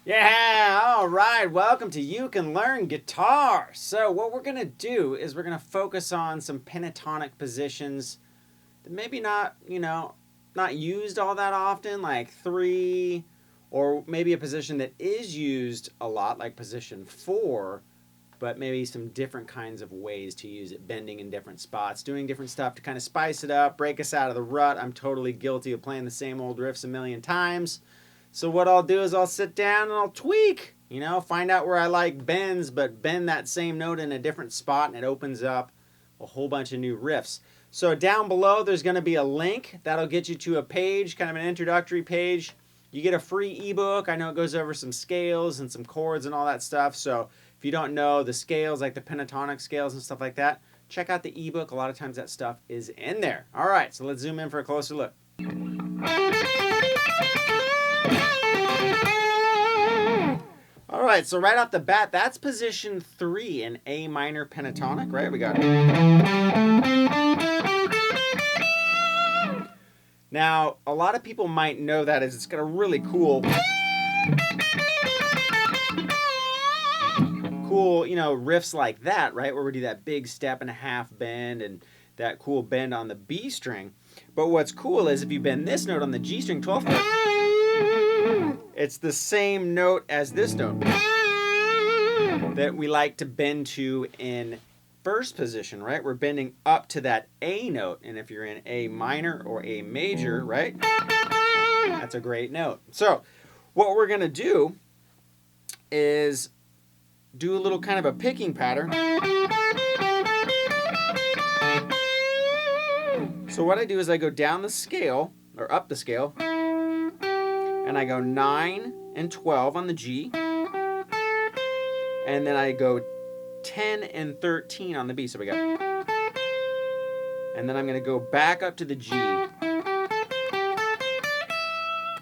Yeah, all right. Welcome to You Can Learn Guitar. So what we're going to do is we're going to focus on some pentatonic positions that maybe not used all that often, like 3, or maybe a position that is used a lot, like position 4, but maybe some different kinds of ways to use it, bending in different spots, doing different stuff to kind of spice it up, break us out of the rut. I'm totally guilty of playing the same old riffs a million times. So what I'll do is I'll sit down and I'll tweak, find out where I like bends, but bend that same note in a different spot, and it opens up a whole bunch of new riffs. So down below there's going to be a link that'll get you to a page, kind of an introductory page. You get a free ebook. I know it goes over some scales and some chords and all that stuff. So if you don't know the scales, like the pentatonic scales and stuff like that, check out the ebook. A lot of times that stuff is in there. All right, so let's zoom in for a closer look. All right, so right off the bat, that's position 3 in A minor pentatonic, right? We got it. Now, a lot of people might know that as it's got a really cool, riffs like that, right? Where we do that big step and a half bend and that cool bend on the B string. But what's cool is if you bend this note on the G string 12th fret, it's the same note as this note that we like to bend to in first position, right? We're bending up to that A note, and if you're in A minor or A major, right, that's a great note. So what we're going to do is do a little kind of a picking pattern. So what I do is I go down the scale, or up the scale, and I go 9 and 12 on the G, and then I go 10 and 13 on the B. So we got, and then I'm going to go back up to the G.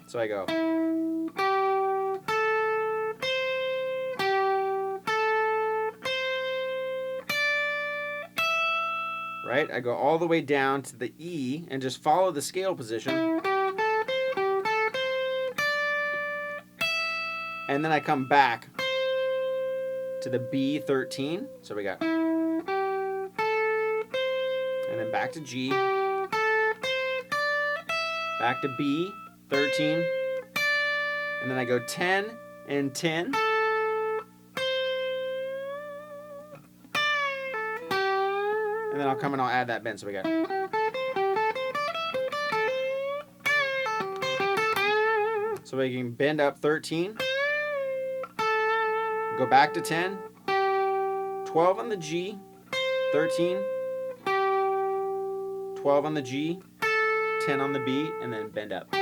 So I go, right? I go all the way down to the E and just follow the scale position. And then I come back to the B13. So we got, and then back to G, back to B13, and then I go 10 and 10. And then I'll come and I'll add that bend. So we got, so we can bend up 13. Go back to 10, 12 on the G, 13, 12 on the G, 10 on the B, and then bend up.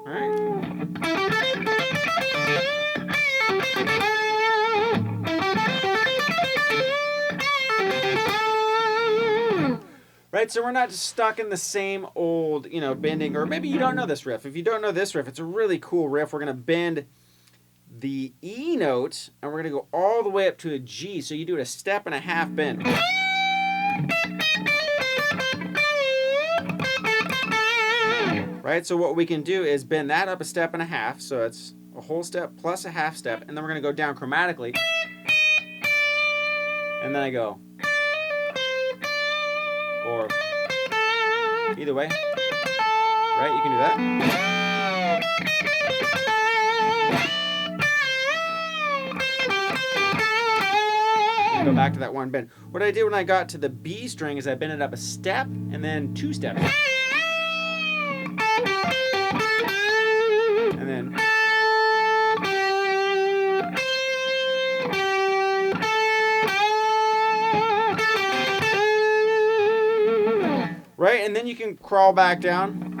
All right. Right, so we're not just stuck in the same old, bending, or maybe you don't know this riff. If you don't know this riff, it's a really cool riff. We're going to bend the E note, and we're going to go all the way up to a G. So you do it a step and a half bend. Right, so what we can do is bend that up a step and a half. So it's a whole step plus a half step, and then we're going to go down chromatically. And then I go, or either way, right? You can do that. And go back to that one bend. What I did when I got to the B string is I bent it up a step and then 2 steps. And then, right? And then you can crawl back down.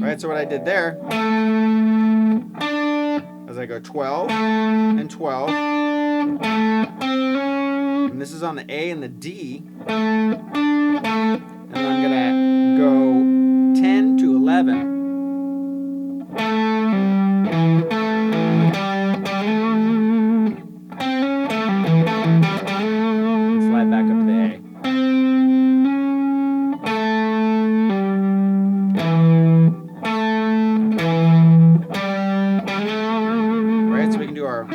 Right, so what I did there is I go 12 and 12. And this This is on the A and the D. And then I'm going to go 10 to 11. And slide back up to the A. Right, so we can do our...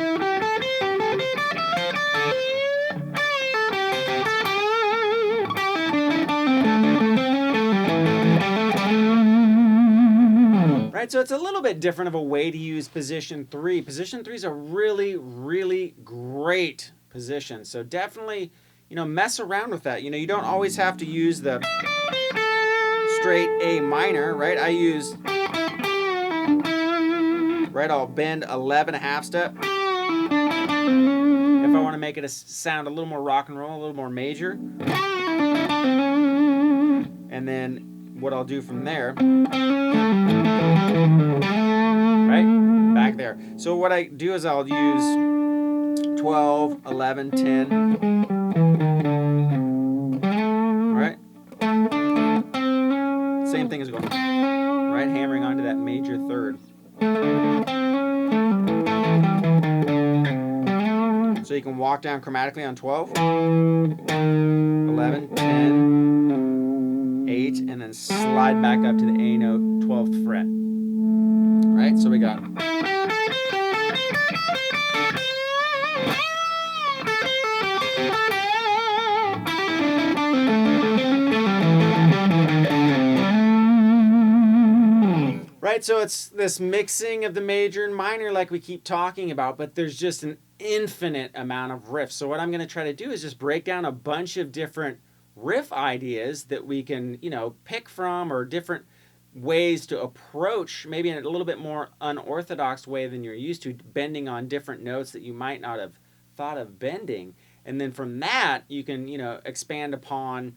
Right, so it's a little bit different of a way to use position 3. Position 3 is a really, really great position. So definitely, mess around with that. You don't always have to use the straight A minor, right? I use, right, I'll bend 11 a half step. If I want to make it sound a little more rock and roll, a little more major. And then what I'll do from there, right, back there. So what I do is I'll use 12, 11, 10, right? Same thing as going, right, hammering onto that major third. So you can walk down chromatically on 12, 11, 10, 8, and then slide back up to the A note, 12th fret. Right, so we got... Right, so it's this mixing of the major and minor like we keep talking about, but there's just an infinite amount of riffs. So what I'm going to try to do is just break down a bunch of different riff ideas that we can, pick from, or different ways to approach, maybe in a little bit more unorthodox way than you're used to, bending on different notes that you might not have thought of bending. And then from that, you can, expand upon,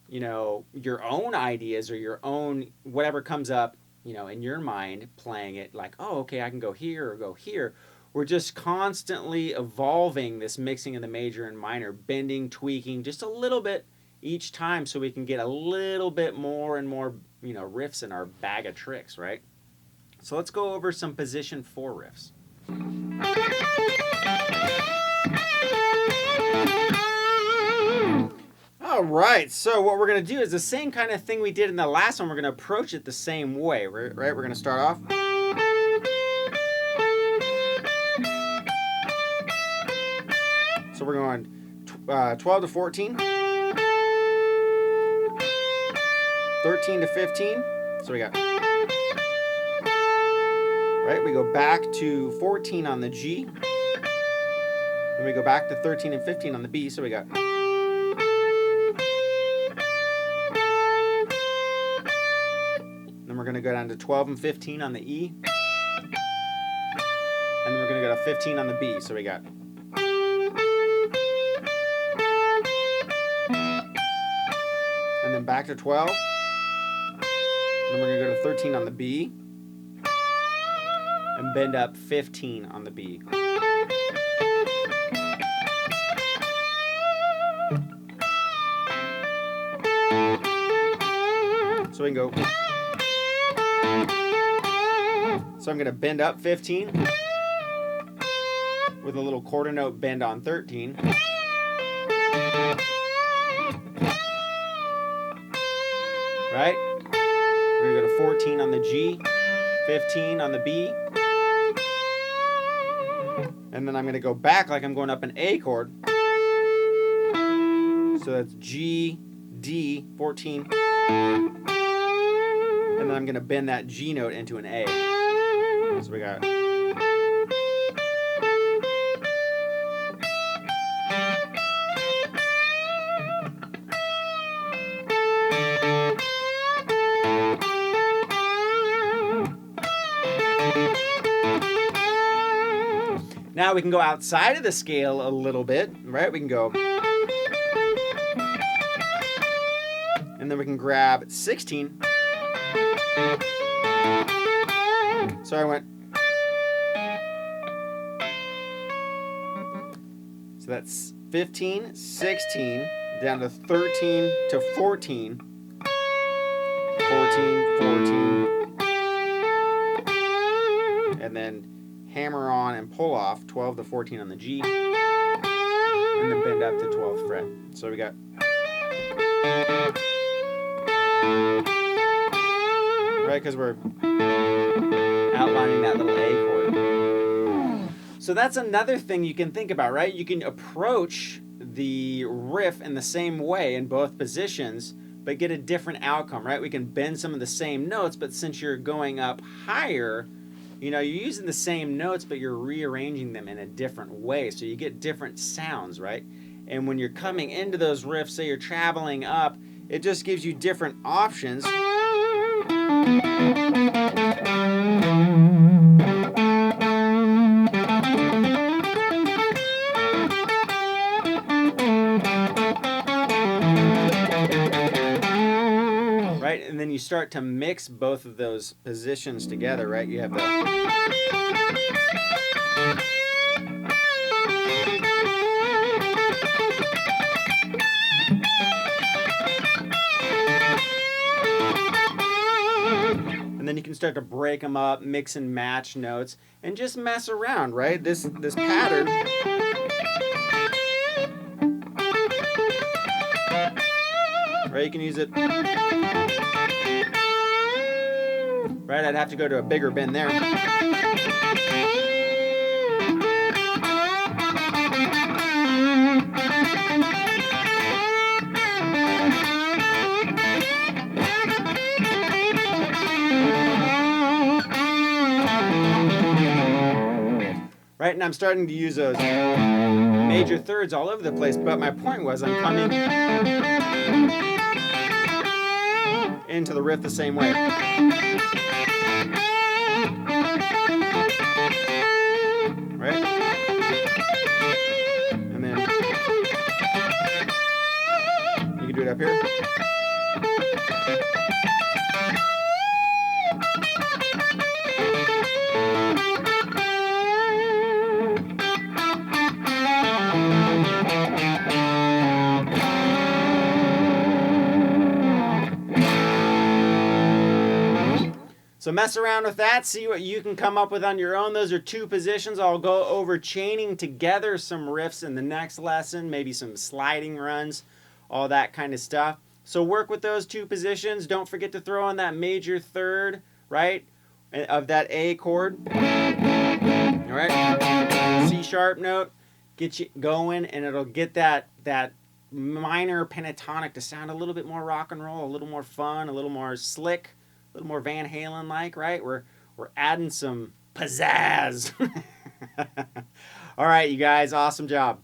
your own ideas or your own, whatever comes up, in your mind, playing it like, oh, okay, I can go here or go here. We're just constantly evolving this mixing of the major and minor, bending, tweaking just a little bit each time so we can get a little bit more and more, riffs in our bag of tricks, right? So let's go over some position 4 riffs. All right, so what we're going to do is the same kind of thing we did in the last one. We're going to approach it the same way, right? We're going to start off. So we're going 12 to 14, 13 to 15. So we got, right? We go back to 14 on the G. Then we go back to 13 and 15 on the B. So we got. Then we're going to go down to 12 and 15 on the E. And then we're going to go to 15 on the B. So we got. And then back to 12. Then we're going to go to 13 on the B. And bend up 15 on the B. So we can go. So I'm going to bend up 15 with a little quarter note bend on 13. Right? We're going to go to 14 on the G, 15 on the B. And then I'm going to go back like I'm going up an A chord. So that's G, D, 14. And then I'm going to bend that G note into an A. So we got. Now we can go outside of the scale a little bit, right? We can go. And then we can grab 16. So I went. So that's 15, 16, down to 13 to 14, 14, 14, and then hammer on and pull off 12 to 14 on the G, and then bend up to 12th fret. So we got, right, because we're outlining that little A chord. So that's another thing you can think about, right? You can approach the riff in the same way in both positions, but get a different outcome, right? We can bend some of the same notes, but since you're going up higher, you know, you're using the same notes, but you're rearranging them in a different way. So you get different sounds, right? And when you're coming into those riffs, say you're traveling up, it just gives you different options. Right, and then you start to mix both of those positions together, right? You have the, and then you can start to break them up, mix and match notes, and just mess around, right? This pattern. Right, you can use it. Right, I'd have to go to a bigger bend there. Right, and I'm starting to use those major thirds all over the place, but my point was I'm coming into the riff the same way. Right? And then you can do it up here. So mess around with that, see what you can come up with on your own. Those are two positions. I'll go over chaining together some riffs in the next lesson, maybe some sliding runs, all that kind of stuff. So work with those two positions. Don't forget to throw in that major third, right, of that A chord. All right, C sharp note, get you going, and it'll get that minor pentatonic to sound a little bit more rock and roll, a little more fun, a little more slick, a little more Van Halen-like, right? We're adding some pizzazz. All right, you guys, awesome job.